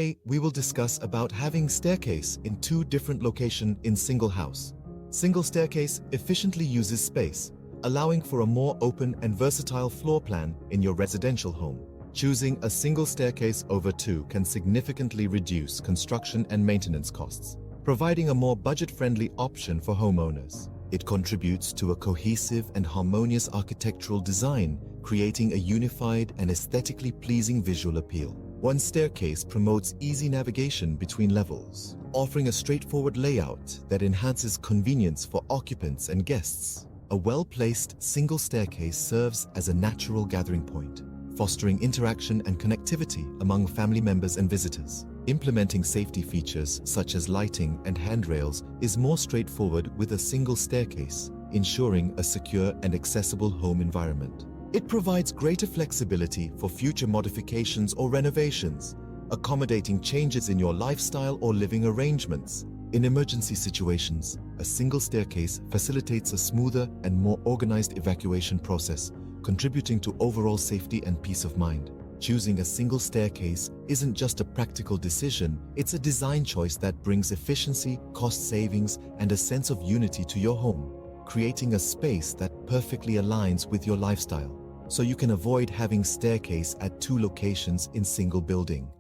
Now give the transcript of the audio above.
Today, we will discuss about having staircase in two different locations in single house. Single staircase efficiently uses space, allowing for a more open and versatile floor plan in your residential home. Choosing a single staircase over two can significantly reduce construction and maintenance costs, providing a more budget-friendly option for homeowners. It contributes to a cohesive and harmonious architectural design, creating a unified and aesthetically pleasing visual appeal. One staircase promotes easy navigation between levels, offering a straightforward layout that enhances convenience for occupants and guests. A well-placed single staircase serves as a natural gathering point, fostering interaction and connectivity among family members and visitors. Implementing safety features such as lighting and handrails is more straightforward with a single staircase, ensuring a secure and accessible home environment. It provides greater flexibility for future modifications or renovations, accommodating changes in your lifestyle or living arrangements. In emergency situations, a single staircase facilitates a smoother and more organized evacuation process, contributing to overall safety and peace of mind. Choosing a single staircase isn't just a practical decision, it's a design choice that brings efficiency, cost savings, and a sense of unity to your home, creating a space that perfectly aligns with your lifestyle, so you can avoid having staircase at two locations in single building.